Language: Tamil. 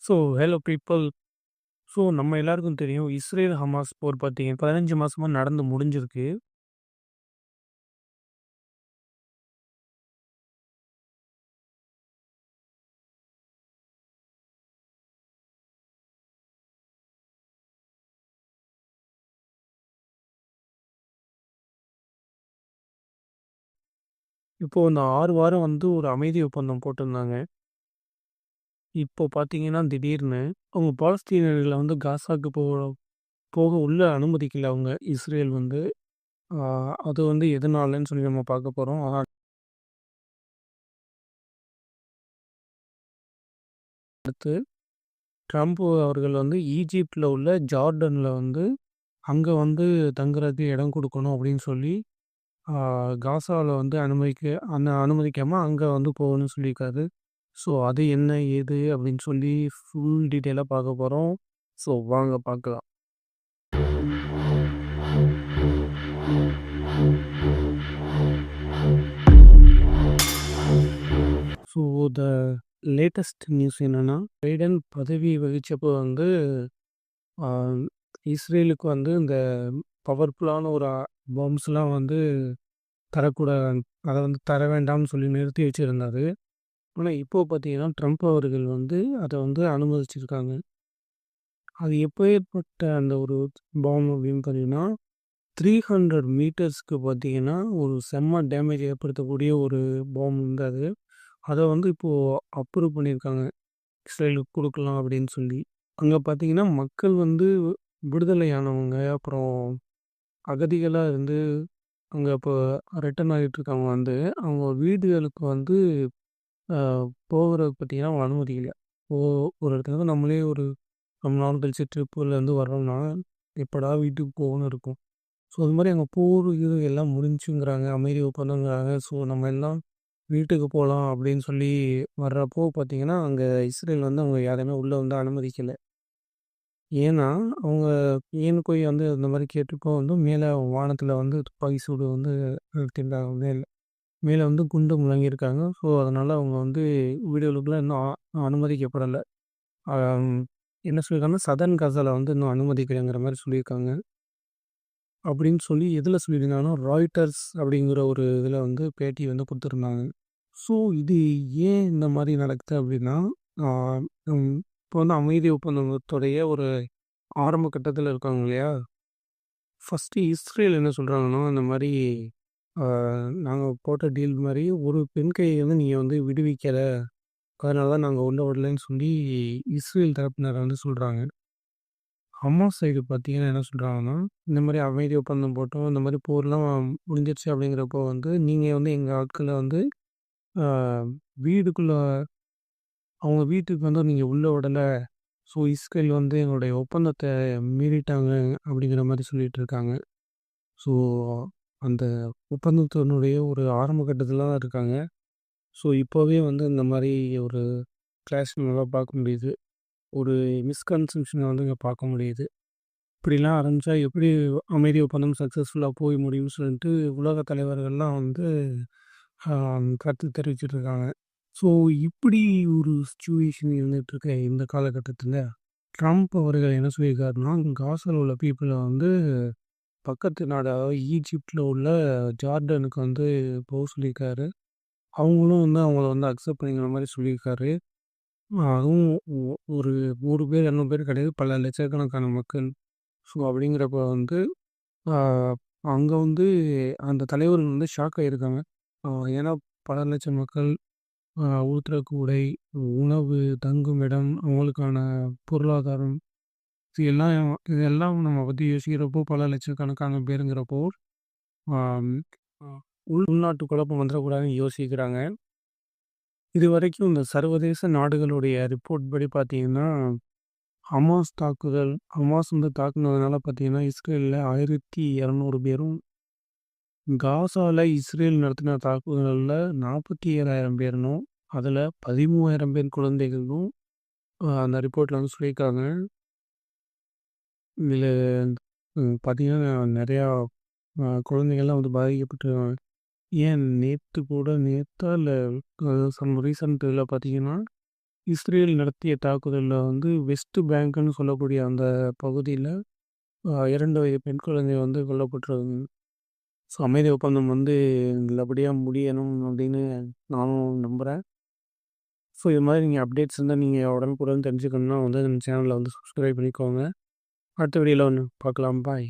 So hello people. ஸோ நம்ம எல்லாருக்கும் தெரியும் இஸ்ரேல் ஹமாஸ் போர் பார்த்தீங்க 15 மாசமா நடந்து முடிஞ்சிருக்கு. இப்போ இந்த 6 வாரம் ஒரு அமைதி ஒப்பந்தம் போட்டிருந்தாங்க. இப்போ பார்த்தீங்கன்னா திடீர்னு அவங்க பாலஸ்தீனர்களை காசாக்கு போக உள்ள அனுமதிக்கல அவங்க இஸ்ரேல் ஆ, அது எதனாலன்னு சொல்லி நம்ம பார்க்க போகிறோம். அடுத்து ட்ரம்ப் அவர்கள் ஈஜிப்டில் உள்ள ஜார்டனில் அங்கே தங்குறதுக்கு இடம் கொடுக்கணும் அப்படின்னு சொல்லி காசாவில் அனுமதிக்காமல் அங்கே போகணும்னு சொல்லியிருக்காரு. ஸோ அது என்ன ஏது அப்படின்னு சொல்லி ஃபுல் டீட்டெயிலாக பார்க்க போகிறோம். ஸோ வாங்க பார்க்கலாம். ஸோ த லேட்டஸ்ட் நியூஸ் என்னென்னா, பைடன் பதவி வகித்தப்போ இஸ்ரேலுக்கு இந்த பவர்ஃபுல்லான ஒரு பாம்ஸ்லாம் தரக்கூடாது, அதை தர வேண்டாம்னு சொல்லி நிறுத்தி வச்சுருந்தாரு. ஆனால் இப்போது பார்த்தீங்கன்னா ட்ரம்ப் அவர்கள் அதை அனுமதிச்சிருக்காங்க. அது எப்போ ஏற்பட்ட அந்த ஒரு பாம் அப்படின்னு பார்த்தீங்கன்னா 300 மீட்டர்ஸ்க்கு பார்த்தீங்கன்னா ஒரு செம்ம டேமேஜ் ஏற்படுத்தக்கூடிய ஒரு பாம் அது. அதை இப்போது அப்ரூவ் பண்ணியிருக்காங்க, இஸ்ரேலுக்கு கொடுக்கலாம் அப்படின்னு சொல்லி. அங்கே பார்த்தீங்கன்னா மக்கள் விடுதலையானவங்க, அப்புறம் அகதிகளாக அங்கே இப்போ ரிட்டர்ன் ஆகிட்டு இருக்கவங்க அவங்க வீடுகளுக்கு போகிறதுக்கு பார்த்தீங்கன்னா அவங்க அனுமதி இல்லை. ஒரு இடத்துல நம்மளே ரொம்ப நாள் கழிச்சு ட்ரிப்புலேருந்து வர்றோம்னா எப்படா வீட்டுக்கு போகணும்னு இருக்கும். ஸோ அது மாதிரி அங்கே போர் இது எல்லாம் முடிஞ்சுங்கிறாங்க, அமைதி ஒப்பந்தங்கிறாங்க. ஸோ நம்ம எல்லாம் வீட்டுக்கு போகலாம் அப்படின்னு சொல்லி வர்றப்போ பார்த்தீங்கன்னா அங்கே இஸ்ரேல் அவங்க யாரையுமே உள்ளே அனுமதிக்கலை. ஏன்னா அவங்க ஏன்னு போய் இந்த மாதிரி கேட்டுப்போ மேலே வானத்தில் துப்பாக்கி சூடு நிறுத்திட்டாங்க. மேலே குண்டு முழங்கியிருக்காங்க. ஸோ அதனால் அவங்க வீடுகளுக்குலாம் இன்னும் அனுமதிக்கப்படலை. என்ன சொல்லியிருக்காங்கன்னா சதர்ன் காசாவில் இன்னும் அனுமதிக்கலைங்கிற மாதிரி சொல்லியிருக்காங்க. அப்படின்னு சொல்லி எதில் சொல்லியிருந்தாங்கன்னா ராய்ட்டர்ஸ் அப்படிங்கிற ஒரு இதில் பேட்டி கொடுத்துருந்தாங்க. ஸோ இது ஏன் இந்த மாதிரி நடக்குது அப்படின்னா, இப்போ அமைதி ஒப்பந்தத்துடைய ஒரு ஆரம்ப கட்டத்தில் இருக்காங்க இல்லையா. ஃபஸ்ட்டு இஸ்ரேல் என்ன சொல்கிறாங்கன்னா, இந்த மாதிரி நாங்கள் போட்ட டீல் மாதிரி ஒரு பெண் கையை நீங்கள் விடுவிக்கலை, அதனால தான் நாங்கள் உள்ள விடலைன்னு சொல்லி இஸ்ரேல் தரப்பினர் சொல்கிறாங்க. ஹமாஸ் சைடு பார்த்தீங்கன்னா என்ன சொல்கிறாங்கன்னா, இந்த மாதிரி அமைதி ஒப்பந்தம் போட்டோம், இந்த மாதிரி போர்லாம் முடிஞ்சிருச்சு அப்படிங்கிறப்போ நீங்கள் எங்கள் ஆட்களை வீடுக்குள்ளே அவங்க வீட்டுக்கு நீங்கள் உள்ளே விடலை. ஸோ இஸ்ரேல் எங்களுடைய ஒப்பந்தத்தை மீறிட்டாங்க அப்படிங்கிற மாதிரி சொல்லிட்டு இருக்காங்க. ஸோ அந்த ஒப்பந்தத்தினுடைய ஒரு ஆரம்ப கட்டத்தில் தான் இருக்காங்க. ஸோ இப்போவே இந்த மாதிரி ஒரு கிளாஷ் நல்லா பார்க்க முடியுது, ஒரு மிஸ்கன்செப்ஷனை இங்கே பார்க்க முடியுது. இப்படிலாம் ஆரம்பித்தா எப்படி அமைதி ஒப்பந்தம் சக்ஸஸ்ஃபுல்லாக போய் முடியும்னு சொல்லிட்டு உலக தலைவர்கள்லாம் கருத்து தெரிவிச்சிட்டு இருக்காங்க. ஸோ இப்படி ஒரு சுச்சுவேஷன் இருந்துகிட்ருக்க இந்த காலகட்டத்தில் ட்ரம்ப் அவர்கள் என்ன சொல்லியிருக்காருன்னா, காசாவில் உள்ள பீப்புளை பக்கத்து நாடு, அதாவது ஈஜிப்டில் உள்ள ஜார்டனுக்கு போக சொல்லியிருக்காரு. அவங்களும் அவங்கள அக்செப்ட் பண்ணிக்கிற மாதிரி சொல்லியிருக்காரு. அதுவும் ஒரு 100 பேர் 200 பேர் கிடையாது, பல லட்சக்கணக்கான மக்கள். ஸோ அப்படிங்கிறப்ப அங்கே அந்த தலைவர்கள் ஷாக் ஆகியிருக்காங்க. ஏன்னா பல லட்சம் மக்கள், உடுத்துறக்கு உடை, உணவு, தங்கும் இடம், அவங்களுக்கான பொருளாதாரம், இதெல்லாம் நம்ம பற்றி யோசிக்கிறப்போ பல லட்சக்கணக்கான பேருங்கிறப்போ உள்நாட்டு குழப்பம் வந்துடக்கூடாதுன்னு யோசிக்கிறாங்க. இது வரைக்கும் இந்த சர்வதேச நாடுகளுடைய ரிப்போர்ட் படி பார்த்தீங்கன்னா, ஹமாஸ் தாக்குனதுனால பார்த்தீங்கன்னா இஸ்ரேலில் 1200 பேரும், காசாவில் இஸ்ரேல் நடத்தின தாக்குதலில் 47,000 பேர்னும், அதில் 13,000 பேர் குழந்தைகளும் அந்த ரிப்போர்ட்டில் சொல்லியிருக்காங்க. இதில் பார்த்தீங்கன்னா நிறையா குழந்தைகள்லாம் பாதிக்கப்பட்டிருக்காங்க. ஏன் நேற்றா இல்லை சம் ரீசன்ட் இதில் பார்த்தீங்கன்னா இஸ்ரேல் நடத்திய தாக்குதலில் வந்து வெஸ்ட் பேங்க்னு சொல்லக்கூடிய அந்த பகுதியில் 2 வயது பெண் குழந்தை வந்து கொல்லப்பட்டிருக்குங்க. ஸோ அமைதி ஒப்பந்தம் வந்து நல்லபடியாக முடியணும் அப்படின்னு நானும் நம்புகிறேன். ஸோ இது மாதிரி நீங்கள் அப்டேட்ஸ் இருந்தால் நீங்கள் உடனுக்குடன் தெரிஞ்சுக்கணுன்னா வந்து நம்ம சேனலில் வந்து சப்ஸ்கிரைப் பண்ணிக்கோங்க. அடுத்த வீடியோவில் ஒன்று பார்க்கலாம். பாய்.